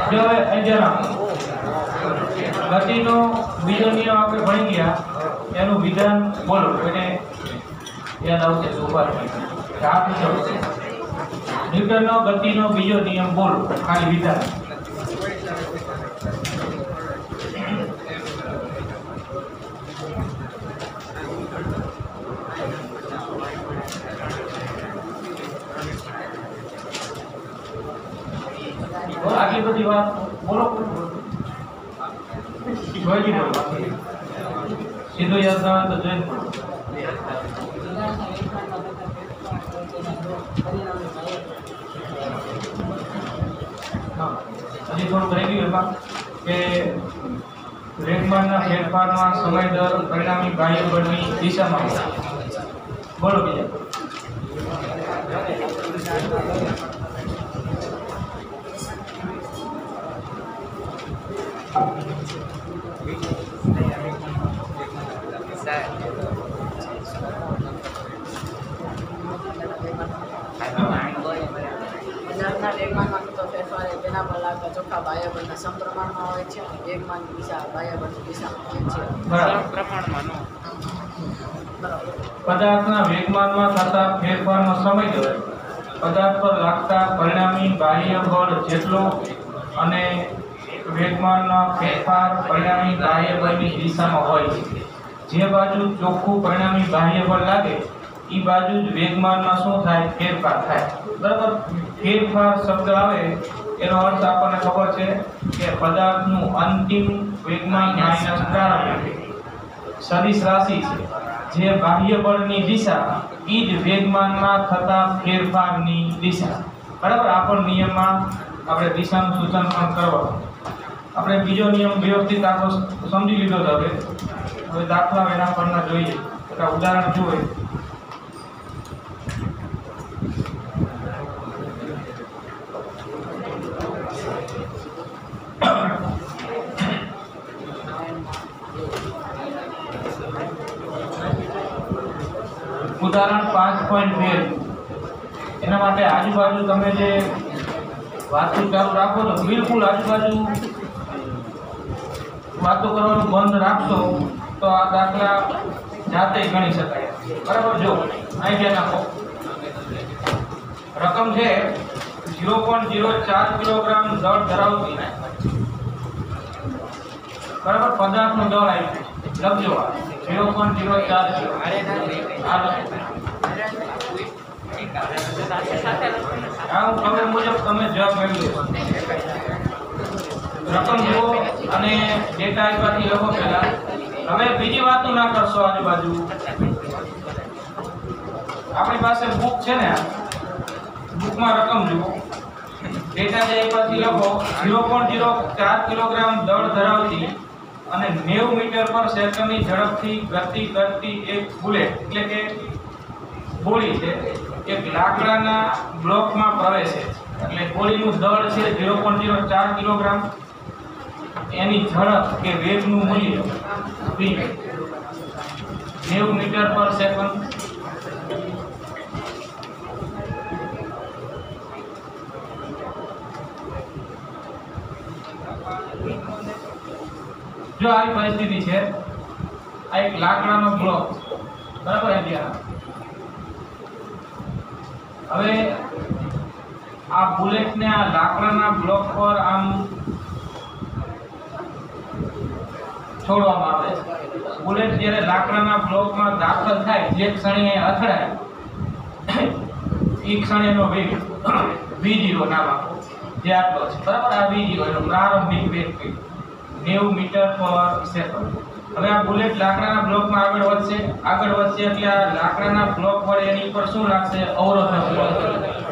जो હવે અંજરા ગતિનો બીજો નિયમ આપણે ભણી ગયા એનું વિધાન બોલો એને યાદ આવશે ઉપર હાથ ઊંચો ન્યૂટનનો ગતિનો બીજો નિયમ બોલો ખાલી વિધાન आगे बड़ी बात बोलो बोलो सीधो याद ना तो जैन हाँ अभी थोड़ा ब्रेक ही होगा कि वेगमानના ફેરફારમાં સમય દર પરિણામી બાહ્ય બળની દિશામાં બોલો બીજા ચોખ્ખા બાહ્યબળના સમપ્રમાણમાં હોય છે અને વેગમાનની દિશા બાહ્યબળની દિશામાં હોય છે પ્રમાણમાં પદાર્થના વેગમાનમાં થતા ફેરફારનો સમય દર પદાર્થ પર લાગતા પરિણામી બાહ્ય બળ જેટલો અને વેગમાનનો ફેરફાર પરિણામી બાહ્ય બળની દિશામાં હોય છે જે બાજુ ચોખ્ખું પરિણામી બાહ્ય બળ લાગે એ બાજુ જ વેગમાનમાં શું થાય ફેરફાર થાય બરાબર ફેરફાર શબ્દ આવે એનો અર્થ આપણને ખબર છે કે પદાર્થનું અંતિમ વેગમાન માઈનસ પ્રારંભિક સદિશ રાશિ છે જે બાહ્ય બળની દિશા એ જ વેગમાનમાં થતા ફેરફારની દિશા બરાબર આ પણ નિયમમાં આપણે દિશાનું સૂચન પણ કરવાનું આપણે બીજો નિયમ વ્યવસ્થિત આખો સમજી લીધો તો હવે દાખલા એના પરના જોઈએ એટલે ઉદાહરણ જોઈએ उदाहरण 5.2 એના માટે આજુબાજુ તમે જે વાતો ચાલુ રાખો તો બિલકુલ આજુબાજુ વાતો કરવાનું બંધ રાખશો તો આ દાખલા જાતે ગણી શકાય બરાબર જો અહીં જે નાખો રકમ છે 0.04 કિલોગ્રામ દળ ધરાવતી બરાબર પદાર્થનું દળ આવ્યું લખજો 0.04 કિલો તમે મુજબ તમે જવાબ મેળવી રકમ જુઓ અને ડેટા આપ્યાથી લખો પહેલા હવે બીજી વાતો ના કરશો આજુબાજુ આપણી પાસે બુક છે ને બુકમાં રકમ જુઓ ડેટા જે આપ્યાથી લખો 0.04 કિલોગ્રામ દળ ધરાવતી અને 90 મીટર પર સેકન્ડની ઝડપથી ગતિ કરતી એક બુલેટ એટલે કે ગોળી છે એક લાકડાના બ્લોકમાં પ્રવેશે એટલે ગોળીનું દળ છે 0.04 કિલોગ્રામ એની ઝડપ કે વેગનું મૂલ્ય v 90 મીટર પર સેકન્ડ जो आ परिस्थिति है आ एक लाकड़ानो ब्लॉक बराबर है दिया હવે આ બુલેટ ને આ લાકડાના બ્લોક પર આમ છોડવામાં આવે છે બુલેટ જ્યારે લાકડાના બ્લોકમાં દાખલ થાય જે ક્ષણે અથડાય એ ક્ષણે એનો વેગ v0 નામ આપો જે આટલો છે બરાબર આ v0 એનો પ્રારંભિક વેગ 90 મીટર પર સેકન્ડ હવે આ બુલેટ લાકડાના બ્લોકમાં આગળ વધશે એટલે આ લાકડાના બ્લોક પર એની પર શું લાગશે અવરોધ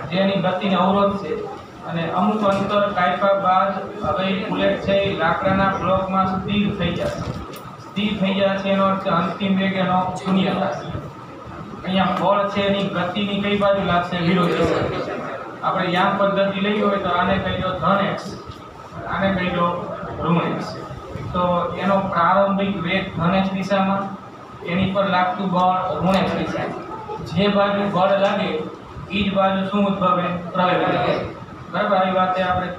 જે એની ગતિને અવરોધ છે અને અમુક અંતર કાપ્યા બાદ હવે બુલેટ છે એ લાકડાના બ્લોકમાં સ્થિર થઈ જશે એનો અર્થ અંતિમ વેગ એનો શૂન્ય થશે અહીંયા બળ છે એની ગતિની કઈ બાજુ લાગશે વિરોધી આપણે યામ પદ્ધતિ લઈ હોય તો આને કહી દો ધન x આને કહી દો ઋણ x તો એનો પ્રારંભિક વેગ ધન x દિશામાં એની પર લાગતું બળ ઋણ x દિશામાં જે બાજુ બળ લાગે એ જ બાજુ શું ઉદ્ભવે પ્રવેગ બરાબર આવી વાત આપણે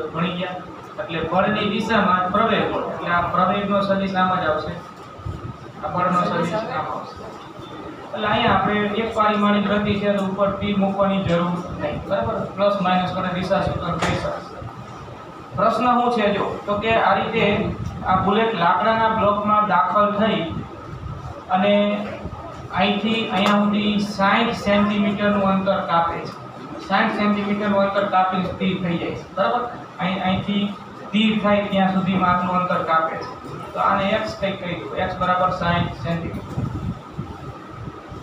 ભણી ગયા એટલે બળની દિશામાં પ્રવેગ બળ, એટલે આ પ્રવેગનો સદિશ આમ જ આવશે, આ બળનો સદિશ આમ આવશે. એટલે અહીંયા આપણે એક પરિમાણિક ગતિ છે તો ઉપર p મૂકવાની જરૂર નહીં, બરાબર. પ્લસ માઇનસ વડે દિશા સૂત્ર કહી શકાય. પ્રશ્ન શું છે જો, તો કે આ રીતે આ બુલેટ લાકડાના બ્લોકમાં દાખલ થઈ અને અહીંથી અહીંયા સુધી 60 સેન્ટીમીટરનું અંતર કાપે છે. 60 સેન્ટીમીટરનું અંતર કાપીને સ્થિર થઈ જાય છે, બરાબર. અહીંથી સ્થિર થાય ત્યાં સુધી માપનું અંતર કાપે છે. તો આને x કંઈક કહી દો, x બરાબર 60 સેન્ટીમીટર.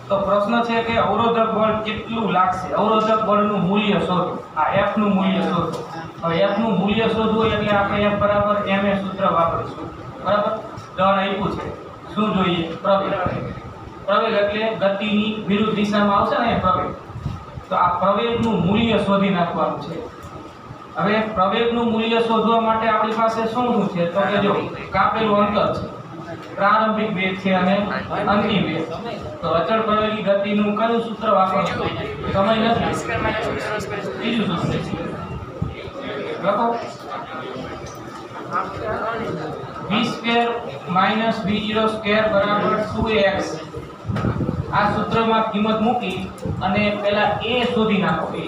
તો પ્રશ્ન છે કે અવરોધક બળ કેટલું લાગશે, અવરોધક બળનું મૂલ્ય શોધો. આ f નું મૂલ્ય શોધો. હવે f નું મૂલ્ય શોધવું એટલે આપણે f બરાબર ma સૂત્ર વાપરીશું, બરાબર. દળ આપ્યું છે, શું જોઈએ? પ્રવેગ. પ્રવેગ એટલે ગતિની વિરુદ્ધ દિશામાં આવશે ને પ્રવેગ. તો આ પ્રવેગનું મૂલ્ય શોધી નાખવાનું છે. હવે પ્રવેગનું મૂલ્ય શોધવા માટે આપણી પાસે શું છે? તો કે જો કાપેલું અંતર છે, પ્રારંભિક વેગ છે અને અંતિમ વેગ. તો અચળ પ્રવેગી ગતિનું કયું સૂત્ર વાપરવું? સમય નથી, બીજું સૂત્ર લખો. v² - v0² બરાબર 2x. આ સૂત્રમાં કિંમત મૂકી અને પહેલા a શોધી નાખો. a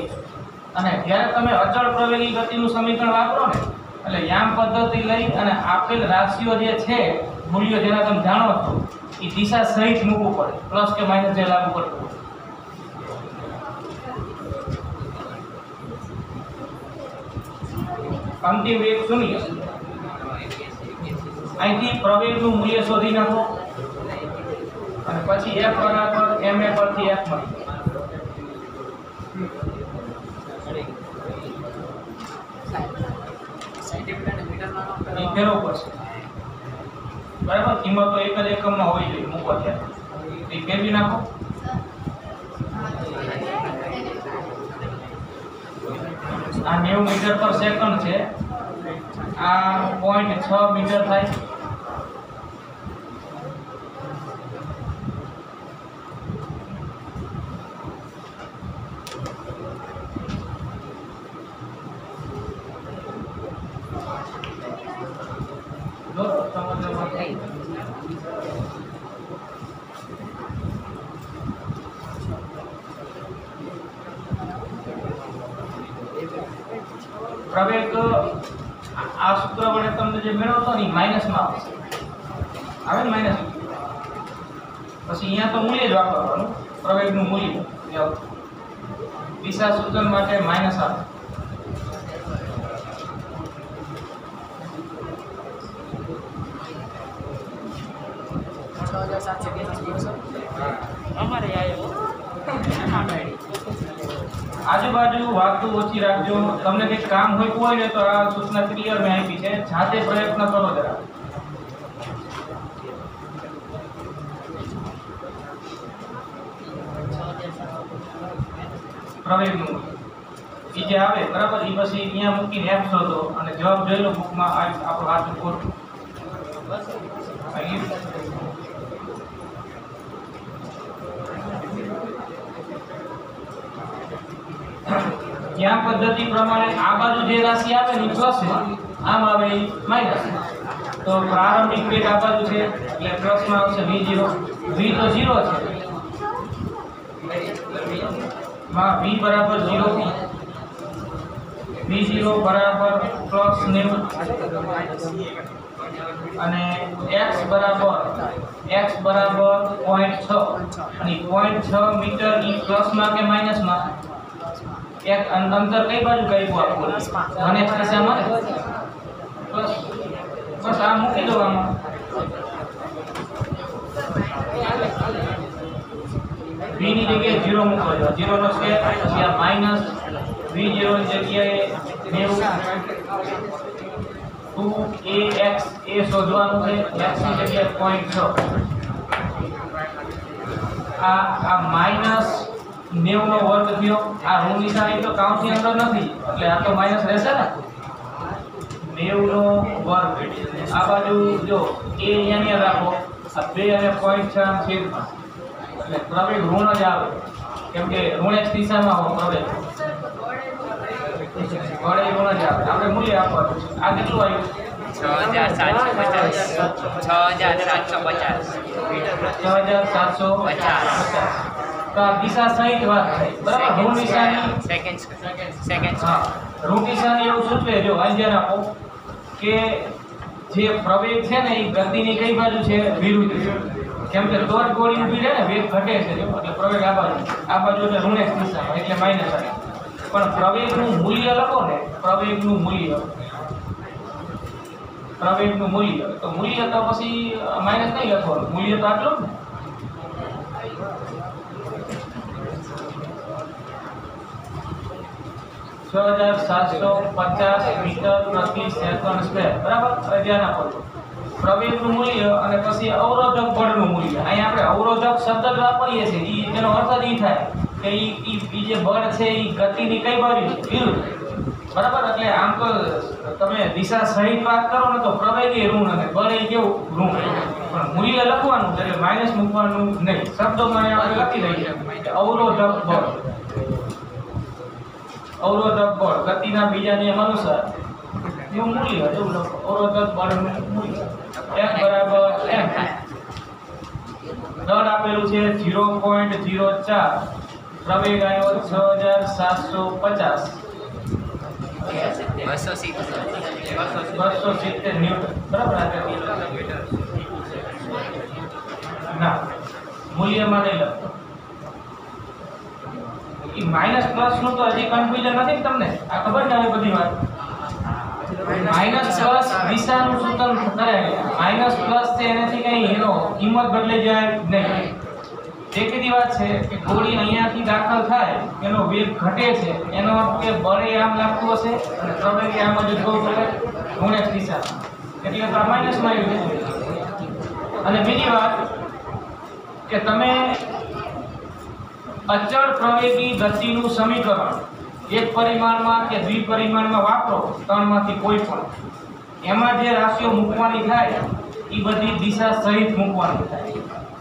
અને જ્યારે તમે અચળ પ્રવેગી ગતિનું સમીકરણ વાપરો ને એટલે યામ પદ્ધતિ લઈ અને આપેલ રાશિઓ જે છે, મૂલ્યો જેના તમે જાણો છો, એ દિશા સહિત મૂકવું પડે, પ્લસ કે માઇનસ જે લાગુ પડતું હોય. અંતિમ વેગ શૂન્ય. અહીંથી પ્રવેગનું મૂલ્ય શોધી નાખો અને પછી f બરાબર ma પરથી f મળી. એ ફેરવવું પડશે, બરાબર. કિંમત તો એક જ એકમમાં હોવી જોઈએ મૂકવા ત્યારે. એ ફેરવી નાખો. આ 90 મીટર પર સેકન્ડ છે, આ 0.6 મીટર થાય. પ્રવેગ આ સૂત્ર વડે તમને જે મેળવતો ને માઇનસમાં આવશે, આવે ને માઇનસ. પછી અહીંયા તો મૂલ્ય જ વાપરવાનું, પ્રવેગનું મૂલ્ય. દિશા સૂચન માટે માઇનસ આવે. આજુબાજુ વાગતું ઓછી રાખજો. તમને કંઈક કામ હોતું હોય ને તો આ સૂચના ક્લિયર મેં આપી છે, જાતે પ્રયત્ન કરો જરા. પ્રવેગનું એ જે આવે, બરાબર, એ પછી અહીંયા મૂકીને f શોધો અને જવાબ જોઈ લો બુકમાં. આપણો હાથ ખોટું જ્યાં પદ્ધતિ પ્રમાણે આ બાજુ જે રાશિ આવે ને પ્લસ માં, આમ આવે માઇનસ. તો પ્રારંભિક વેગ આ બાજુ છે એટલે પ્લસ માં આવશે v0. v તો 0 છે, માં v બરાબર 0, v0 બરાબર +90 અને x બરાબર 0.6 અને 0.6 મીટર ઈ પ્લસ માં કે માઇનસ માં? એક અંતર કઈ બાજુ કર્યું આપણું? ધન x દિશામાં પ્લસ. બસ આ મૂકી દો આમાં. v ની જગ્યાએ 0 મૂકો છો, 0 નો સ્ક્વેર, પછી આ માઈનસ v0 ની જગ્યાએ 90 2ax એ શોધવાનું છે. x ની જગ્યાએ 0.6. આ માઈનસ 90 નો વર્ગ થયો. આ ઋણ નિશાની તો કાઉન્ટની અંદર નથી એટલે આ તો માઈનસ રહેશે ને. 90 નો વર્ગ આ બાજુ જો a અહીંયા રાખો, આ 2 અને 0.6 છેદમાં, એટલે પ્રવેગ ઋણ જ આવે કેમ કે ઋણ x દિશામાં હો પ્રવેગ. બળ એ ઋણ જ આવે. આપણે મૂલ્ય આપવાનું છે. આ કેટલું આવ્યું? 6750. 6750. તો આ દિશા સહિત વાત થઈ બરાબર. ઋણ નિશાની સેકન્ડ હા ઋણ નિશાની એવું સૂચવે જો અંજન આપો કે જે પ્રવેગ છે ને એ ગતિની કઈ બાજુ છે? વિરુદ્ધ છે. કેમ કે તો જ ગોળી ઊભી રહે ને, વેગ ઘટે છે એટલે પ્રવેગ આ બાજુ એટલે ઋણ દિશામાં એટલે માઇનસ આવે. પણ પ્રવેગનું મૂલ્ય લખો ને, પ્રવેગનું મૂલ્ય તો મૂલ્ય તો પછી માઇનસ નહીં લખવાનું, મૂલ્ય તો આટલું ને. છ 6750 મીટર પ્રતિ સેકન્ડ સ્ક્વેર બરાબર. હવે ધ્યાન આપો પ્રવેગનું મૂલ્ય અને પછી અવરોધક બળનું મૂલ્ય. અહીંયા આપણે અવરોધક શબ્દ જ વાપરીએ છીએ. એનો અર્થ જ એ થાય કે ઈ જે બળ છે એ ગતિની કઈ બાજુ છે? વિરુદ્ધ બરાબર. એટલે આમ તો તમે દિશા સહિત વાત કરો ને તો પ્રવેગ એ ઋણ અને બળ એ કેવું? ઋણ. પણ મૂલ્ય લખવાનું એટલે માઇનસ મૂકવાનું નહીં. શબ્દોમાં આપણે લખી દઈએ અવરોધક બળ. અવરોધક બળ ગતિના બીજા નિયમ અનુસાર એવું મૂલ્ય એવું લખો. અવરોધક બળનું મૂલ્ય F બરાબર m. દળ આપેલું છે 0.04. પ્રવેગ આવ્યો 6750. 270 ન્યૂટન બરાબર. ના મૂલ્યમાં નહીં લખતો. એ માઇનસ પ્લસ નું તો હજી કન્ફ્યુઝન નથી તમને? આ ખબર ને હવે બધી વાત. માઇનસ પ્લસ દિશાનું સૂત્ર કરે. માઇનસ પ્લસ છે એનાથી કઈ એનો કિંમત બદલાઈ જાય નહીં. દેખીતી વાત છે કે ગોળી અહીંયાથી દાખલ થાય એનો વેગ ઘટે છે, એનો અર્થ કે બળે આમ લાગતું હશે અને પ્રવેગે આમ જ જવું પડે ઋણ દિશામાં. એટલે તો આ માઇનસમાં આવી જશે. અને બીજી વાત કે તમે અચળ પ્રવેગી ગતિનું સમીકરણ એક પરિમાણમાં કે દ્વિપરિમાણમાં વાપરો, ત્રણમાંથી કોઈ પણ, એમાં જે રાશિઓ મૂકવાની થાય એ બધી દિશા સહિત મૂકવાની થાય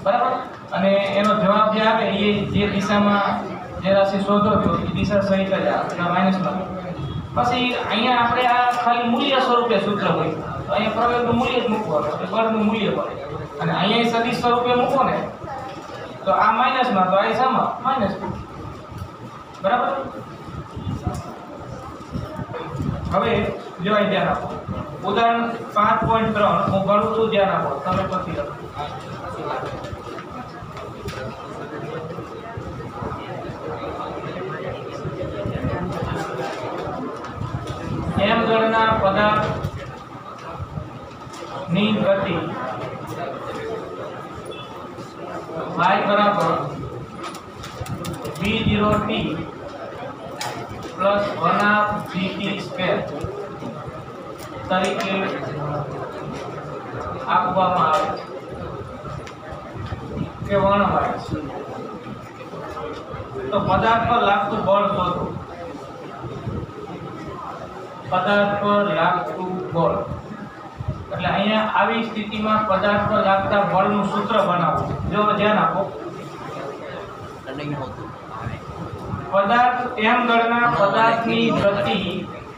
બરાબર. અને એનો જવાબ જે આવે એ જે દિશામાં જે રાશિ શોધો છો એ દિશા સહિત જ આવે માઇનસમાં. પછી અહીંયા આપણે આ ખાલી મૂલ્ય સ્વરૂપે સૂત્ર હોય તો અહીંયા પ્રવેગનું મૂલ્ય જ મૂકવાનું એટલે બળનું મૂલ્ય પડે. અને અહીંયા સદિશ સ્વરૂપે મૂકો ને તો આ માઇનસમાં તો આ સામા માઇનસ બરાબર. હવે જો અહીં ધ્યાન આપો ઉદાહરણ 5.3 હું ગણું છું, ધ્યાન આપો તમે પછી લખો. એમ ગણના પદાર્થની ગતિ y બરાબર v0t પ્લસ 1/gt² તરીકે આપવામાં આવે કે વર્ણવાય છે. તો પદાર્થ પર લાગતું બળ શોધો. પદાર્થ પર લાગતું બળ એટલે અહીંયા આવી સ્થિતિમાં પદાર્થ પર લાગતા બળનું સૂત્ર બનાવો. જો ધ્યાન આપો પદાર્થ એમ દળના પદાર્થની ગતિ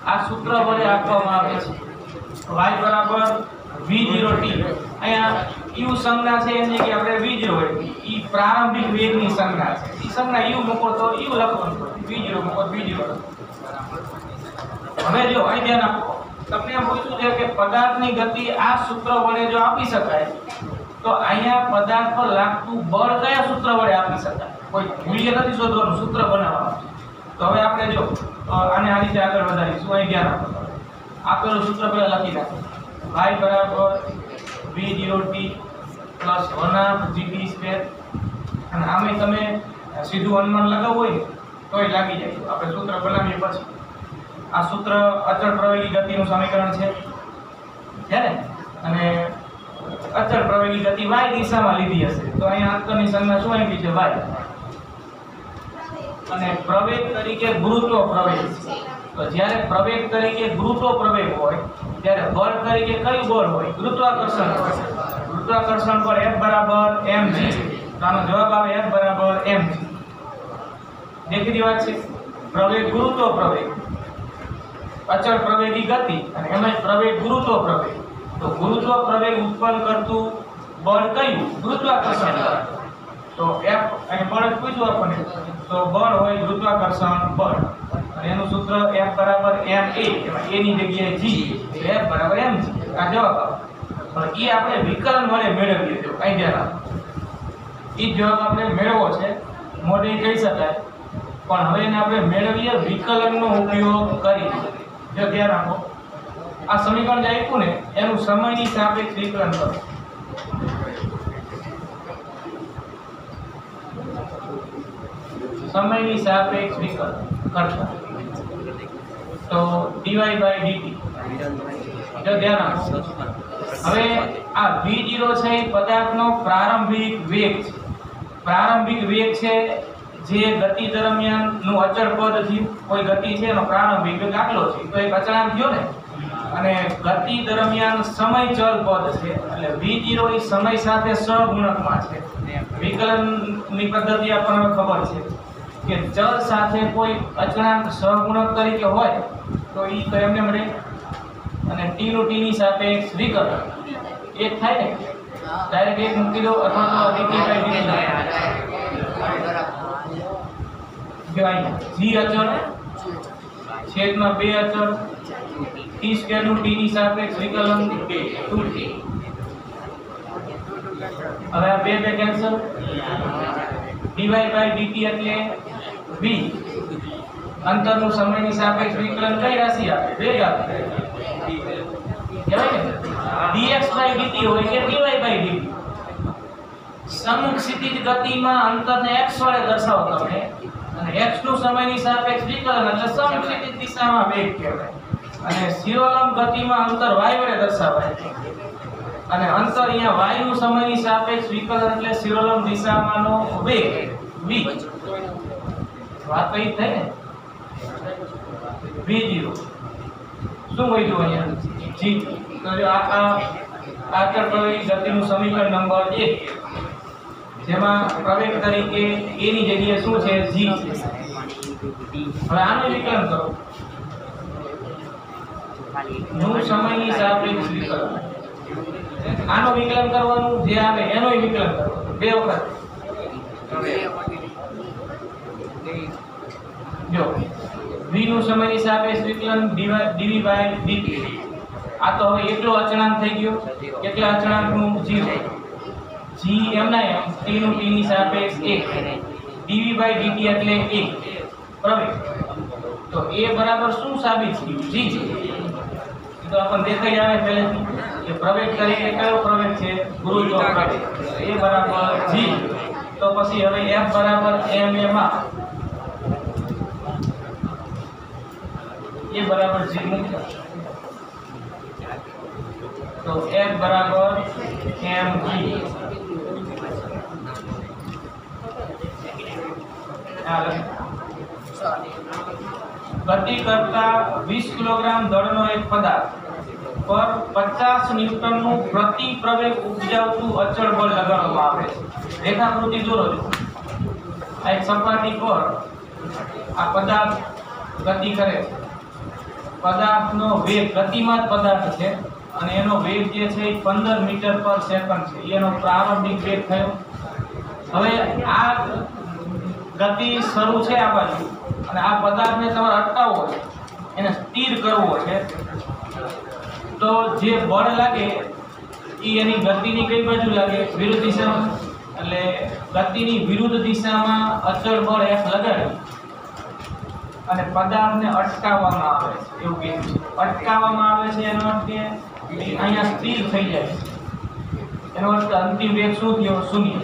આ સૂત્ર વડે આપવામાં આવે છે. y બરાબર v0t. અહીંયા u સંજ્ઞા છે એની કે આપણે v0 હોય એ પ્રારંભિક વેગની સંજ્ઞા છે. એ સંજ્ઞા u મૂકો તો u લખવાનું, v0 મૂકો v0. હવે જો અહીં ધ્યાન આપો તમને એમ પૂછ્યું છે કે પદાર્થની ગતિ આ સૂત્ર વડે જો આપી શકાય તો અહીંયા પદાર્થ પર લાગતું બળ કયા સૂત્ર વડે આપી શકાય? કોઈ મૂલ્ય નથી શોધવાનું, સૂત્ર બનાવવાનું. તો હવે આપણે જો આને આ રીતે આગળ વધારીશું. અહીં ધ્યાન આપો આપેલું સૂત્ર પહેલા લખી નાખો y બરાબર v0t પ્લસ 1/gt². અને આમે તમે સીધું અનુમાન લગાવવું હોય તોય લાગી જાય. આપણે સૂત્ર બનાવીએ પછી આ સૂત્ર અચળ પ્રવેગી ગતિનું સમીકરણ છે ને. અને અચળ પ્રવેગી ગતિ y દિશામાં લીધી હશે તો અહીંયા અંતરની સંજ્ઞા શું આપી છે? y. અને પ્રવેગ તરીકે ગુરુત્વ પ્રવેગ. તો જ્યારે પ્રવેગ તરીકે ગુરુત્વ પ્રવેગ હોય ત્યારે બળ તરીકે કયું બળ હોય? ગુરુત્વાકર્ષણ હોય. ગુરુત્વાકર્ષણ પર F બરાબર mg. તો આનો જવાબ આવે F બરાબર mg. દેખીતી વાત છે. પ્રવેગ ગુરુત્વ પ્રવેગ અચળ પ્રવેગી ગતિ અને એમાં પ્રવેગ ગુરુત્વ પ્રવેગ. તો ગુરુત્વ પ્રવેગ ઉત્પન્ન કરતું બળ કયું? ગુરુત્વાકર્ષણ બળ. તો F અને બળ જ પૂછ્યું આપણને, તો બળ હોય ગુરુત્વાકર્ષણ બળ અને એનું સૂત્ર F બરાબર ma. એમાં a ની જગ્યાએ g, F બરાબર mg. આ જવાબ આવે. પણ એ આપણે વિકલન વડે મેળવીએ તો કઈ ધ્યાન આપો. એ જવાબ આપણે મેળવવો છે, મોઢે કહી શકાય, પણ હવે એને આપણે મેળવીએ વિકલનનો ઉપયોગ કરી. જો ધ્યાન આપો, આ સમીકરણ જે આપ્યું ને એનું સમયની સાપેક્ષ વિકલન કરો. સમયની સાપેક્ષ વિકલન કરતા તો dy by dt. જો ધ્યાન આપો, હવે આ v0 છે એ પદાર્થનો પ્રારંભિક વેગ છે. પ્રારંભિક વેગ છે જે ગતિ દરમિયાન નું અચળ પદ છે. કોઈ ગતિ છે એનો પ્રારંભિક વેગ આટલો છે તો એક અચળાંક થયો ને, અને ગતિ દરમિયાન સમય ચલ પદ છે એટલે v0 એ સમય સાથે સહગુણકમાં છે. વિકલનની પદ્ધતિ આપણને ખબર છે કે ચલ સાથે કોઈ અચળાંક સહગુણક તરીકે હોય તો ઈ તો એમને મળે, અને t નું t ની સાપેક્ષ વિકલન એક થાય ને, ડાયરેક્ટ એક મૂકી દો અથવા તો dt by dt g અચળ છેદમાં 2 અચળ t સ્ક્વેર નું t ની સાપેક્ષ વિકલન 2t. હવે આ બે કેન્સલ, dy by dt એટલે v અંતરનું સમયની સાપેક્ષ વિકલન કઈ રાશિ આપે? વેગ આપે. કહેવાય ને dx by dt હોય કે dy by dt. સમક્ષિતિજ ગતિમાં અંતરને x વડે દર્શાવો તમે, અને x નું સમયની સાપેક્ષ વિકલન એટલે સમક્ષિતિજ દિશામાં વેગ કહેવાય, અને શિરોલંબ ગતિમાં અંતર y વડે દર્શાવાય, અને અંતર અહીંયા y નું સમયની સાપેક્ષ વિકલન એટલે શિરોલંબ દિશામાંનો વેગ v. વાત તો ઈ થઈ ને, v0 શું વધ્યું અહીંયા? g. તો જો આ અચળ પ્રવેગી ગતિનું સમીકરણ નંબર 1, જેમાં પ્રવેગ તરીકે a ની જગ્યાએ શું છે? g છે. હવે આનું વિકલન કરો, નું સમયની સાપેક્ષ વિકલન. આનો વિકલન કરવાનું જે આવે એનો વિકલન કરવાનું બે વખત. જો v નું સમયની સાપેક્ષ વિકલન dv by dt. આ તો હવે એકલો અચળાંક થઈ ગયો, કેટલા અચળાંકનું 0, g એમના એમ t નું t ની સાપેક્ષ 1, dv by dt એટલે 1 પ્રવેગ. તો a બરાબર શું સાબિત થયું? g. તો આપણને દેખાઈ આવે પહેલેથી કે પ્રવેગ તરીકે કયો પ્રવેગ છે? ગુરુત્વ પ્રવેગ. a બરાબર g. તો પછી હવે f બરાબર ma. a બરાબર g મૂકો તો f બરાબર mg. ગતિ કરતા 20 કિલોગ્રામ દળનો એક પદાર્થ પર 50 ન્યૂટનનું પ્રતિ પ્રવેગ ઉપજાવતું અચળ બળ લગાડવામાં આવે છે. રેખાકૃતિ દોરો છો. આ એક સપાટી પર આ પદાર્થ ગતિ કરે છે. પદાર્થનો વેગ ગતિમાન પદાર્થ છે અને એનો વેગ જે છે એ 15 મીટર પર સેકન્ડ છે. એનો પ્રારંભિક વેગ થયો. હવે આ ગતિ શરૂ છે આ બાજુ, અને આ પદાર્થને તમારે અટકાવવો છે, એને સ્થિર કરવો છે. તો જે બળ લાગે એ એની ગતિની કઈ બાજુ લાગે? વિરુદ્ધ દિશામાં. એટલે ગતિની વિરુદ્ધ દિશામાં અચળ બળ F લગાડી અને પદાર્થને અટકાવવામાં આવે છે. એવું કીધું છે. અટકાવવામાં આવે છે એનો અર્થ કે અહીંયા સ્થિર થઈ જાય છે. એનો અર્થ અંતિમ વેગ શું થયો? 0.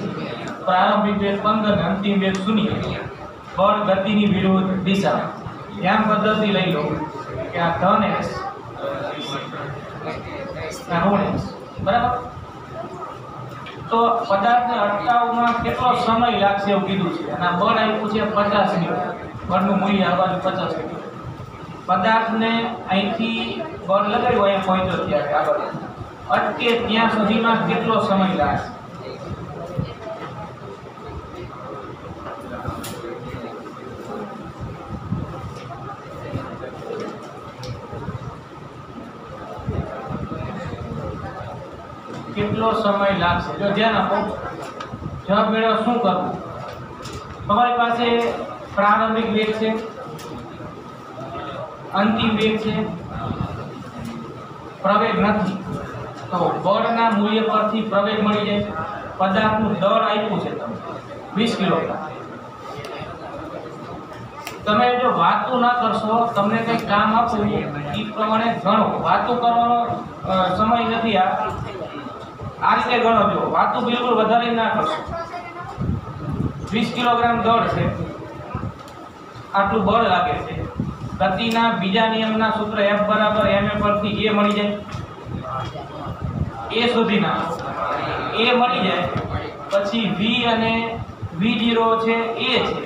પ્રારંભિક વેગ 15 અને અંતિમ વેગ 0. બળ ગતિની વિરુદ્ધ દિશામાં. ધ્યાન પદ્ધતિ લઈ લો કે આ ધન x ઋણ x બરાબર. તો પદાર્થને અટકાવવામાં કેટલો સમય લાગશે એવું કીધું છે, અને આ બળ આપ્યું છે 50 ન્યૂટન. બળનું મૂલ્ય આ બાજુ 50 ન્યૂટન. પદાર્થને અહીંથી બળ લગાવ્યું, અહીંયા પહોંચ્યો ત્યારે આગળ અટકે ત્યાં સુધીમાં કેટલો સમય લાગશે? કેટલો સમય લાગશે? જો ધ્યાન આપો, જવાબ મેળવવા શું કરવું? તમારી પાસે પ્રારંભિક વેગ છે, અંતિમ વેગ છે, પ્રવેગ નથી, તો બળના મૂલ્ય પરથી પ્રવેગ મળી જાય. પદાર્થનું દળ આપ્યું છે તમને 20 કિલોગ્રામ. તમે જો વાતું ના કરશો, તમને કંઈ કામ આપવું એ પ્રમાણે ગણો. વાતું કરવાનો સમય નથી. આ રીતે ગણો. જો વાતું બિલકુલ વધારે ના કરશો. 20 કિલોગ્રામ દળ છે, આટલું બળ લાગે છે. ગતિના બીજા નિયમના સૂત્ર F બરાબર ma પરથી a મળી જાય. a સુધીના a મળી જાય પછી v અને v0 છે, a છે,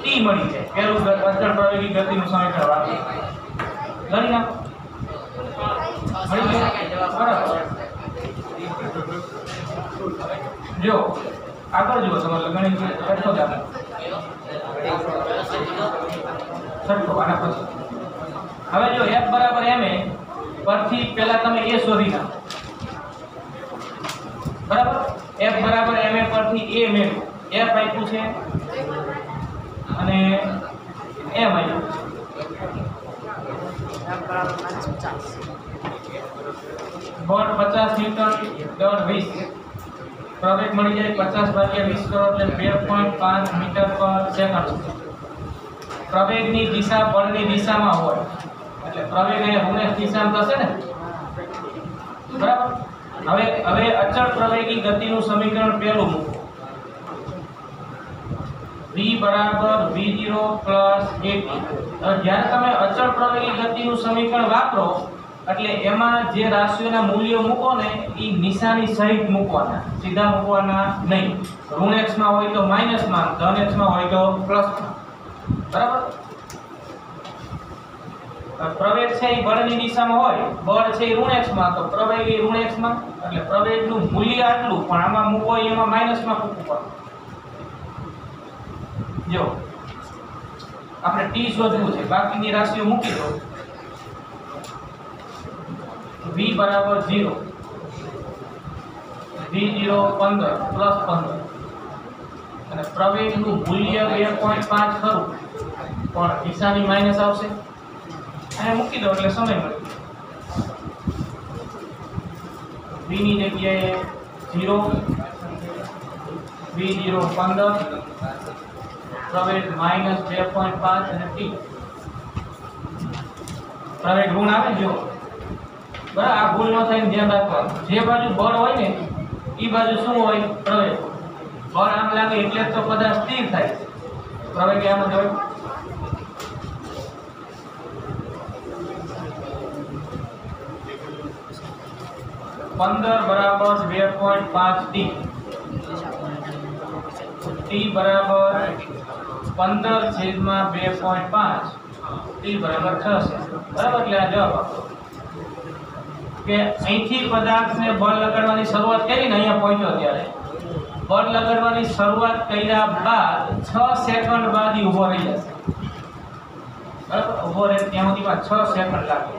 t મળી જાય. પહેલું અચળ પ્રવેગી ગતિનું સમીકરણ વાપરી ગણી નાખો. મળી જાય બરાબર. જો આગળ જુઓ, તમારે ગણિત છઠ્ઠો દાખલો. છઠ્ઠો આના પછી હવે જો F બરાબર ma પરથી પહેલા તમે a શોધી નાખો. બરાબર. F બરાબર ma પરથી a મેળવો. F આપ્યું છે અને m આપ્યું છે. બળ 50 ન્યૂટન, દળ 20. પ્રવેગ મળી જાય 50 ભાગ્યા 20 કરો એટલે 2.5 મીટર પર સેકન્ડ. પ્રવેગની દિશા બળની દિશામાં હોય એટલે પ્રવેગ એ ઋણ દિશામાં થશે ને. બરાબર. હવે અચળ પ્રવેગી ગતિનું સમીકરણ પહેલું મૂકો. v બરાબર v0 પ્લસ at. જ્યારે તમે અચળ પ્રવેગી ગતિનું સમીકરણ વાપરો એટલે એમાં જે રાશિઓના મૂલ્યો મૂકો ને એ નિશાની સહિત મૂકવાના, સીધા મૂકવાના નહીં. ઋણ x માં હોય તો માઈનસમાં, ધન x માં હોય તો પ્લસમાં. બરાબર. પ્રવેગ છે એ બળની દિશામાં હોય, બળ છે એ ઋણ x માં, તો પ્રવેગ એ ઋણ x માં, એટલે પ્રવેગનું મૂલ્ય આટલું, પણ આમાં મૂકો એમાં માઈનસમાં મૂકવું પડે. જો આપણે t શોધવું છે, બાકીની રાશિઓ મૂકી દો. v બરાબર 0, v0 15 પ્લસ 15 અને પ્રવેગનું મૂલ્ય 2.5 ખરું, પણ દિશાની માઈનસ આવશે. અને મૂકી દો એટલે સમય મળે. v ની જગ્યાએ 0, v0 15, પ્રવેગ માઈનસ 2.5 અને t. પ્રવેગ ઋણ આવે જો. બરાબર. આ ભૂલ ન થાય ધ્યાન રાખવાનું. જે બાજુ બળ હોય ને એ બાજુ શું હોય? પ્રવેગ. બળ આમ લાગે એટલે તો પદાર્થ સ્થિર થાય. પ્રવેગ આમ જ હોય. पंदर बराबर 2.5 t बराबर 15/2.5 t बराबर 6 છે. બરાબર. એટલે આ જવાબ આપો કે અહીંથી પદાર્થને બળ લગાડવાની શરૂઆત કરીને અહીંયા પહોંચ્યો ત્યારે બળ લગાડવાની શરૂઆત કર્યા બાદ 6 સેકન્ડ બાદ ઈ ઊભો રહી જશે. બરાબર. ઊભો રહે ત્યાં સુધીમાં 6 સેકન્ડ લાગે.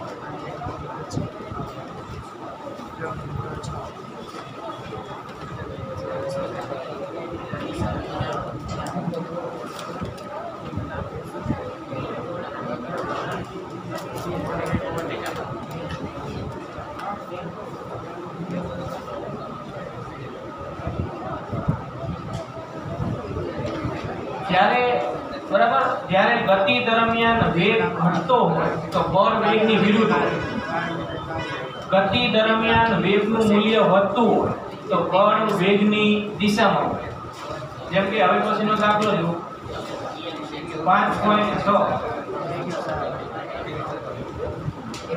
બરાબર. જ્યારે ગતિ દરમિયાન વેગ ઘટતો હોય તો બળ વેગની વિરુદ્ધ હોય. ગતિ દરમિયાન વેગનું મૂલ્ય વધતું હોય તો બળ વેગની દિશામાં હોય. જેમ કે હવે પછીનો દાખલો જુઓ. 5.6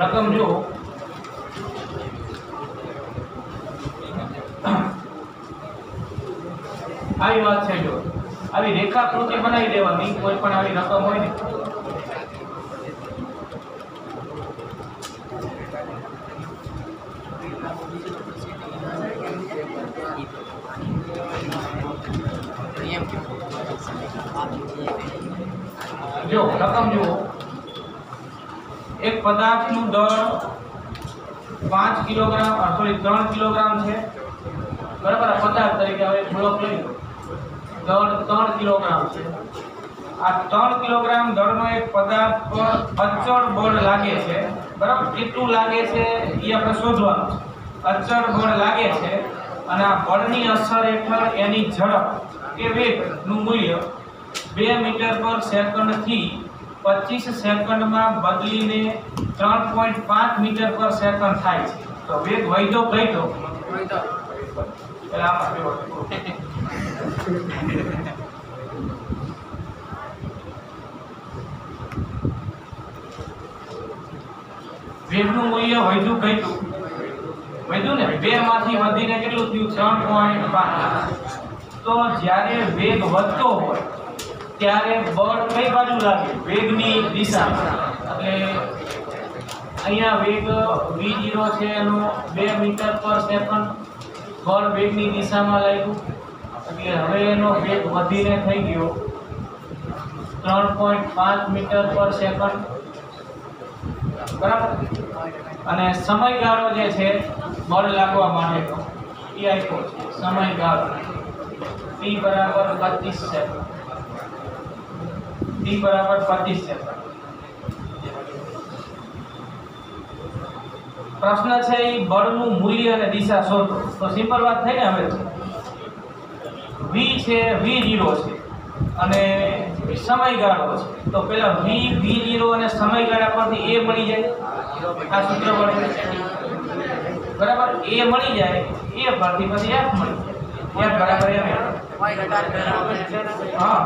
રકમ જુઓ. આવી વાત છે. જો આવી રેખાકૃતિ બનાવી દેવાની, કોઈ પણ આવી રકમ હોય ને જો રકમ જુઓ. એક પદાર્થનું દળ 5 કિલોગ્રામ સોરી 3 કિલોગ્રામ છે, બરાબર. આ પદાર્થ તરીકે હવે બ્લોક લઈ લો. દળ 3 કિલોગ્રામ છે. આ 3 કિલોગ્રામ દળનો એક પદાર્થ પર અચળ બળ લાગે છે, બરાબર. કેટલું લાગે છે એ આપણે શોધવાનું છે. અચળ બળ લાગે છે અને આ બળની અસર હેઠળ એની ઝડપ કે વેગનું મૂલ્ય 2 મીટર પર સેકન્ડ થી 25 સેકન્ડમાં બદલીને 3.5 મીટર પર સેકન્ડ થાય છે. તો વેગ વધ્યો ઘટ્યો એટલે આમાં વેગનું મૂલ્ય વધ્યું ઘટ્યું ને 2 માંથી વધીને કેટલું થયું 3.5. તો જ્યારે વેગ વધતો હોય ત્યારે બળ કઈ બાજુ લાગે? વેગની દિશામાં. એટલે અહીંયા વેગ v0 છે એનો 2 મીટર પર સેકન્ડ, બળ વેગની દિશામાં લાગ્યું એટલે હવે એનો વેગ વધીને થઈ ગયો 3.5 મીટર પર સેકન્ડ, બરાબર. અને સમયગાળો જે છે બળ લાગવા માટેનો એ આપ્યો છે સમયગાળો t બરાબર 25 સેકન્ડ. t બરાબર 25 સેકન્ડ. પ્રશ્ન છે એ બળનું મૂલ્ય અને દિશા શોધો. તો સિમ્પલ વાત થઈ ને. હવે v છે v0 છે અને સમયગાળો છે. તો પેલા v0 અને સમયગાળા પરથી a મળી જાય. આ સૂત્ર વડે બરાબર a મળી જાય, a પરથી પછી f મળી જાય. f બરાબર m. હા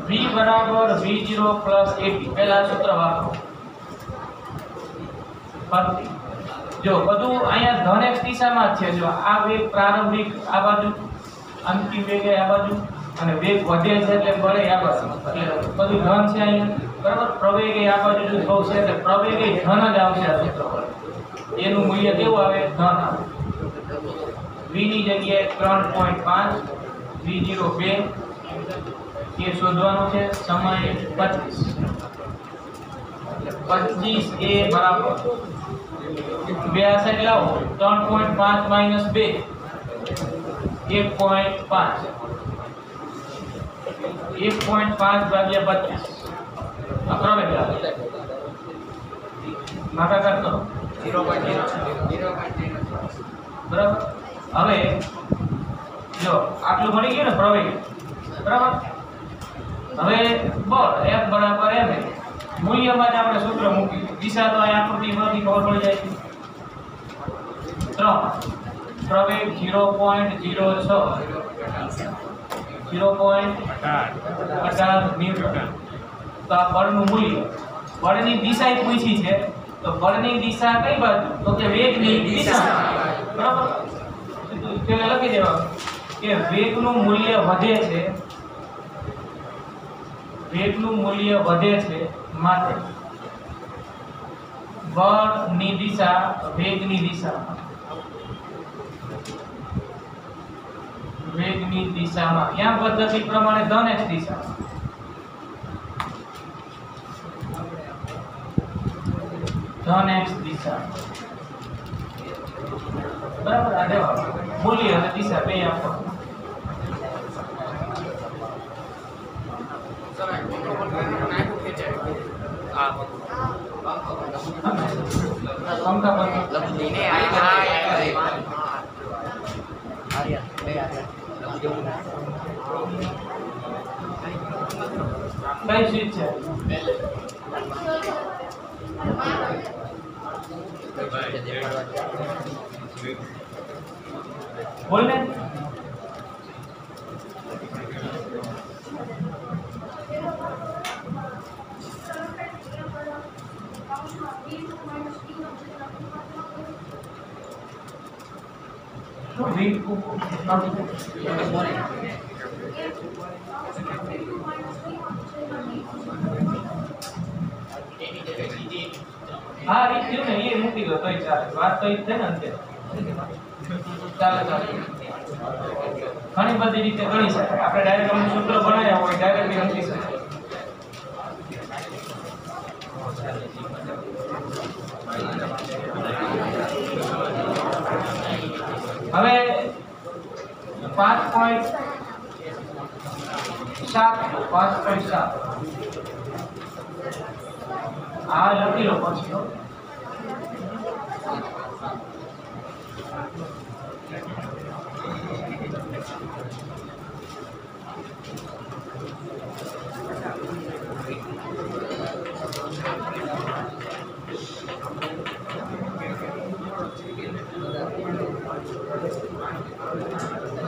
v બરાબર v0 પ્લસ at. પહેલા સૂત્ર વાપરો. પરથી જો બધું અહીંયા ધન x દિશામાં જ છે. જો આ વેગ પ્રારંભિક આ બાજુ, અંતિમ વેગ આ બાજુ અને વેગ વધે છે એટલે બળે આ બાજુ. એટલે બધું ધન છે અહીંયા, બરાબર. પ્રવેગ આ બાજુ જો થશે એટલે પ્રવેગ ધન જ આવશે આ સૂત્ર પર. એનું મૂલ્ય કેવું આવે? ધન આવે. v ની જગ્યાએ 3.5, v0 2 એ શોધવાનું છે. સમય 25 25 એ બરાબર 2 આ સાઈડ લાવો. 3.5 માઈનસ 2 1.5 ભાગ્યા 25 આ પ્રવેગ આવે. ભાગાકાર કરો 0.0 બરાબર. હવે જો આટલું મળી ગયું ને પ્રવેગ, બરાબર. હવે બળ f બરાબર m. મૂલ્યમાં જ આપણે સૂત્ર મૂકી. દિશા તો અહીં આકૃતિમાંથી ખબર પડી જાય છે. 3 પ્રવેગ 0.06 0.18 ન્યૂટન. તો આ બળનું મૂલ્ય. બળની દિશા પૂછી છે તો બળની દિશા કઈ બાજુ? તો કે વેગની દિશામાં, બરાબર. તેને લખી દેવાનું કે વેગનું મૂલ્ય વધે છે, વેગનું મૂલ્ય વધે છે માટે બળની દિશા વેગની દિશામાં, વેગની દિશામાં. ત્યાં પદ્ધતિ પ્રમાણે ધન x દિશામાં. ધન x દિશા, બરાબર. આ દેવા મૂલ્ય અને દિશા બે આપો. કઈ સીટ છે? બોલ ને. હા રીત થયું ને એ મૂકી દો તોય ચાલે. વાત તો એ છે ને અંતે ચાલે ચાલે. ઘણી બધી રીતે ગણી શકાય. આપણે ડાયરેક્ટ અમુક સૂત્ર બનાવ્યા હોય ડાયરેક્ટ ગણી શકાય. હવે 5.7 આ લખી લો પછી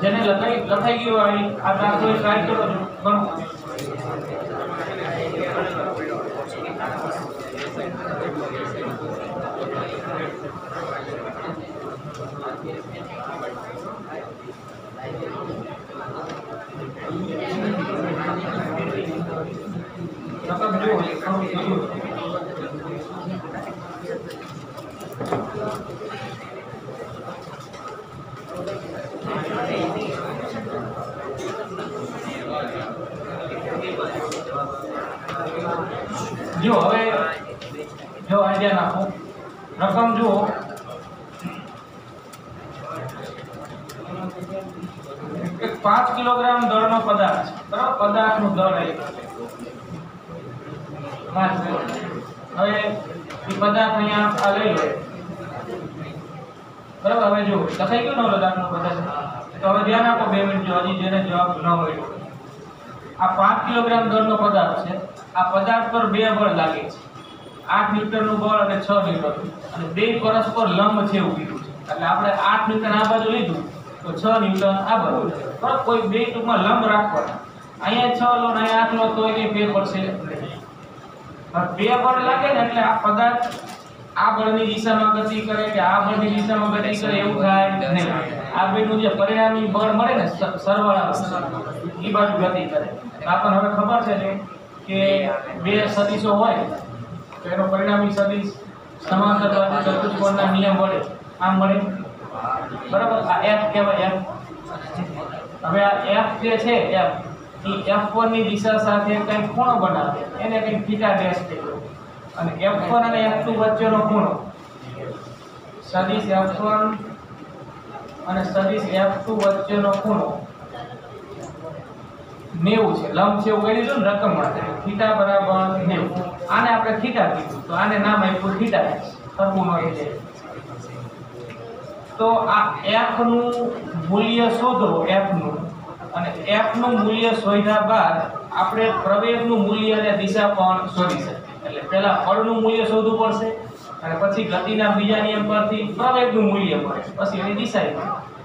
જેને લખાઈ ગયું હોય આ દાખલો ટ્રાય કરો છો ઘણું રકમ જો જો હવે જો આઈડિયા નાખો રકમ જુઓ એક 5 કિલોગ્રામ દળનો પદાર્થ છે બરાબર પદાર્થનું દળ હવે એ પદાર્થ અહીંયા આ લઈ લો બરાબર હવે જો લખાઈ ગયો ને દાખલો પદાર્થ તો હવે ધ્યાન આપો 2 મિનિટ જો હજી જેને જવાબ ન મળ્યો આ 5 કિલોગ્રામ દળનો પદાર્થ છે આ પદાર્થ પર 2 બળ લાગે છે 8 ન્યૂટનનું બળ અને 6 ન્યૂટન અને બે પરસ્પર લંબ છે એવું કીધું છે એટલે આપણે 8 ન્યૂટન આ બાજુ લીધું તો 6 ન્યૂટન આ બાજુ બરાબર કોઈ બે ટૂંકમાં લંબ રાખવાના અહીંયા 6 લો ને અહીંયા 8 લો તો એ ફેર પડશે પણ 2 બળ લાગે ને એટલે આ પદાર્થ આ બળની દિશામાં ગતિ કરે કે આ બળની દિશામાં ગતિ કરે એવું થાય નહીં આ બેનું જે પરિણામી બળ મળે ને સરવાળા એ બાજુ ગતિ કરે આપણને હવે ખબર છે કે બે સદિશો હોય તો એનો પરિણામી સદિશ સમાંતર બાજુ ચતુષ્કોણના નિયમ વડે આમ મળે બરાબર આ f કહેવાય f હવે આ f જે છે f એ f1 ની દિશા સાથે કંઈક ખૂણો બનાવે એને કંઈક થીટા ડેશ કહેવાય અને f1 અને f2 વચ્ચેનો ખૂણો સદિશ f1 અને સદિશ f2 વચ્ચેનો ખૂણો 90 છે લંબ છે એવું કહી દીધું ને રકમ માટે થીટા બરાબર 90 આને આપણે થીટા કીધું તો આને નામ આપ્યું થીટા સરખું ન થઈ જાય તો આ f નું મૂલ્ય શોધો f નું અને f નું મૂલ્ય શોધ્યા બાદ આપણે પ્રવેગનું મૂલ્ય અને દિશા પણ શોધી શકીએ એટલે પહેલા બળનું મૂલ્ય શોધવું પડશે અને પછી ગતિના બીજા નિયમ પરથી પ્રવેગનું મૂલ્ય મળે પછી એની દિશા મળે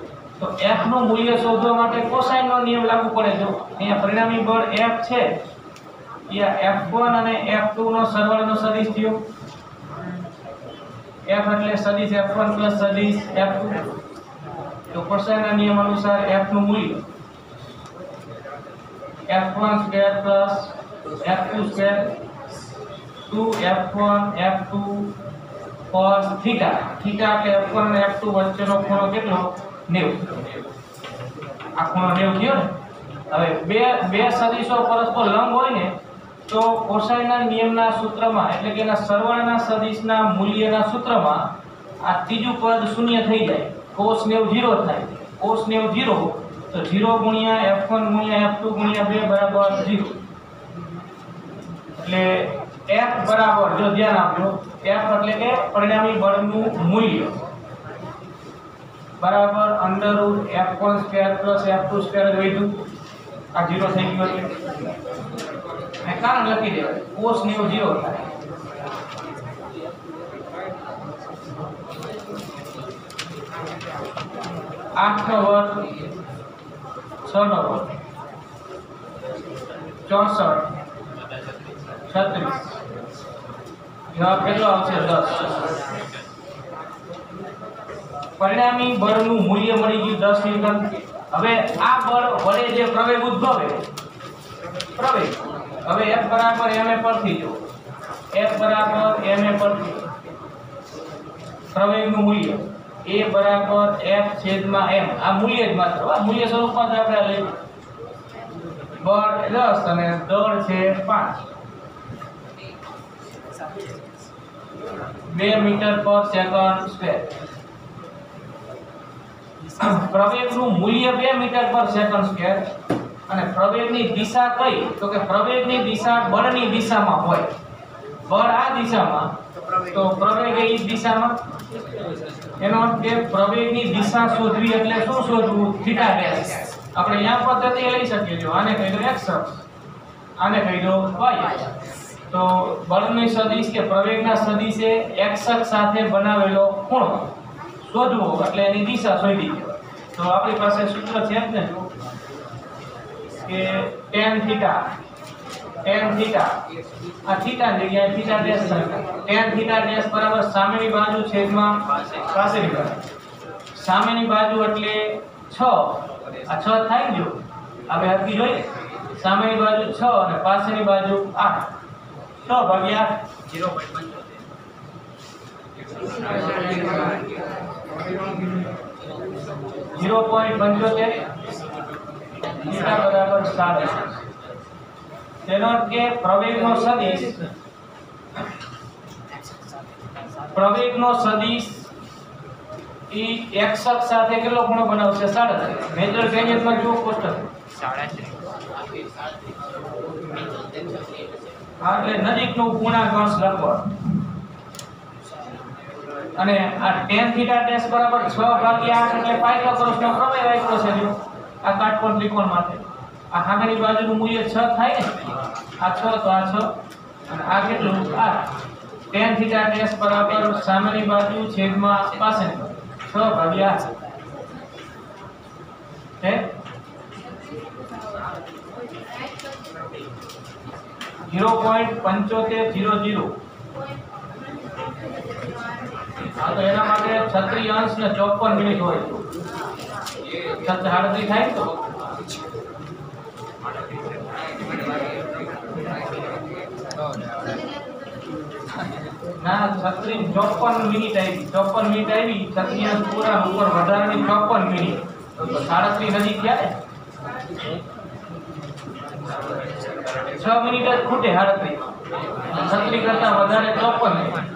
તો f નું મૂલ્ય શોધવા માટે કોસાઇન નો નિયમ લાગુ પડે જો અહીંયા પરિણામી બળ f છે એ f1 અને f2 નો સરવાળાનો સદિશ થયો f એટલે સદિશ f1 સદિશ f2 તો કોસાઇન ના નિયમ અનુસાર f નું મૂલ્ય f1 square f2 square 2f1 f2 cos theta theta એટલે f1 અને f2 વચ્ચેનો ખૂણો કેટલો 90 આ ખૂણો 90 થયો ને હવે બે સદિશો પરસ્પર લંબ હોય ને તો કોસાઇનના નિયમના સૂત્રમાં એટલે કે એના સરવાળાના સદિશના મૂલ્યના સૂત્રમાં આ ત્રીજું પદ શૂન્ય થઈ જાય cos 90 0 થાય cos 90 0 તો 0 ગુણ્યા f1 ગુણ્યા f2 ગુણ્યા 2 બરાબર 0 એટલે f બરાબર જો ધ્યાન આપજો f એટલે કે પરિણામી બળનું મૂલ્ય બરાબર √f1 સ્ક્વેર f2 સ્ક્વેર વધ્યું આ 0 થઈ ગયું એટલે કારણ લખી દેવાય cos 90 0 થાય 8 નો વર્ગ 6 નો વર્ગ 64 36 જવાબ કેટલો આવશે 10 પરિણામી બળનું મૂલ્ય મળી ગયું 10 ન્યૂટન હવે આ બળ વડે જે પ્રવેગ ઉદ્ભવે પ્રવેગ હવે F બરાબર ma પરથી જો F બરાબર ma પરથી પ્રવેગનું મૂલ્ય a બરાબર f છેદમાં m આ મૂલ્ય જ માત્ર આ મૂલ્ય સ્વરૂપમાં જ આપણે લઈએ બળ 10 અને દળ છે 5 2 મીટર પર સેકન્ડ સ્ક્વેર. પ્રવેગનું મૂલ્ય 2 મીટર પર સેકન્ડ સ્ક્વેર અને પ્રવેગની દિશા કઈ? તો કે પ્રવેગની દિશા બળની દિશામાં હોય. બળ આ દિશામાં તો પ્રવેગ એ દિશામાં. એનો અર્થ કે પ્રવેગની દિશા શોધવી એટલે શું શોધવું? Theta dash. આપણે અહીંયા પદ્ધતિ લઈ શકીએ જો આને કહી દો x અક્ષ, આને કહી દો y અક્ષ. તો બળની સદિશ કે પ્રવેગના સદિશે x અક્ષ સાથે બનાવેલો ખૂણો શોધવો એટલે એની દિશા શોધી દેવાની. તો આપણી પાસે સૂત્ર છે જ ને કે tan થીટા આ થીટા જગ્યાએ theta dash tan theta dash બરાબર સામેની બાજુ છેદમાં પાછળની બાજુ. સામેની બાજુ એટલે 6, આ 6 થાય જો આપણે હરકી જોઈએ. સામેની બાજુ 6 અને પાછળની બાજુ 8. 6 ભાગ્યા 0.75 થીટા બરાબર 7. તેનો અર્થ કે પ્રવેગનો સદિશ ઈ x અક્ષ સાથે કેટલો ખૂણો બનાવશે? 37. મેજર ગ્રેડિયન્ટમાં જો કોષ્ટક 37. હા એટલે નજીકનું પૂર્ણાંક અંશ લખવાનો. અને આ tan થીટા ડેશ બરાબર 6/8 એટલે પાયથાગોરસનો પ્રમેય વાપરો છે જો આ કાટકોણ ત્રિકોણ માટે. આ સામેની બાજુનું મૂલ્ય 6 થાય ને, આ 6 તો આ 6 અને આ કેટલું 8. tan થીટા ડેશ બરાબર સામેની બાજુ છેદમાં પાછળની બાજુ 6/8 હે 0.7500. હા તો એના માટે 36 અંશ ને 54 મિનિટ હોય. 37 થાય તો ના 54 મિનિટ આવી. 54 મિનિટ આવી. 36 અંશ પૂરા ઉપર વધારાની 54 મિનિટ તો 37 નજીક ગયા ને. 6 મિનિટ જ ખૂટે 37 કરતા વધારે 54 મિનિટ.